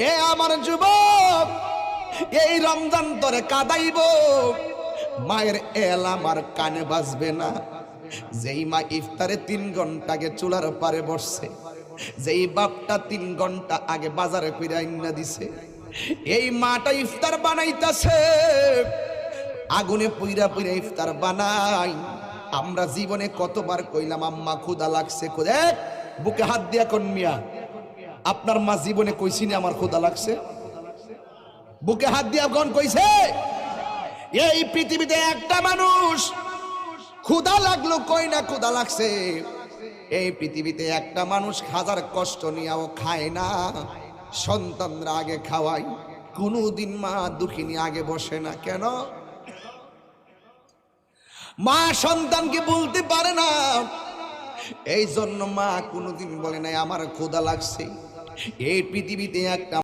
এ আমার যুবক, এই রমজান তোরে কাঁদাইব, মায়ের এল আমার কানে বাজবে না। যেই মা ইফতারে 3 ঘন্টা আগে চুলার পারে বসছে, যেই বাপটা 3 ঘন্টা আগে বাজারে কইরা আইনা দিছে, এই মাটা ইফতার বানাইতাছে, আগুনে পুইরা পুইরা ইফতার বানাই। আমরা জীবনে কতবার কইলাম আম্মা ক্ষুধা লাগছে, ক্ষুধা, বুকে হাত দিয়া কোন মিয়া, আপনার মা জীবনে কইছি না আমার ক্ষুধা লাগছে? বুকে হাত দিয়া কোন কইছে? এই পৃথিবীতে একটা মানুষ ক্ষুধা লাগলো কই না ক্ষুধা লাগছে। এই পৃথিবীতে একটা মানুষ হাজার কষ্ট নিয়েও খায় না, সন্তানরা আগে খাওয়াই। কোনদিন মা দুঃখিনী আগে বসে না। কেন? মা সন্তানকে বলতে পারে না, এই জন্য মা কোনদিন বলে নাই আমার ক্ষুধা লাগছে। এই পৃথিবীতে একটা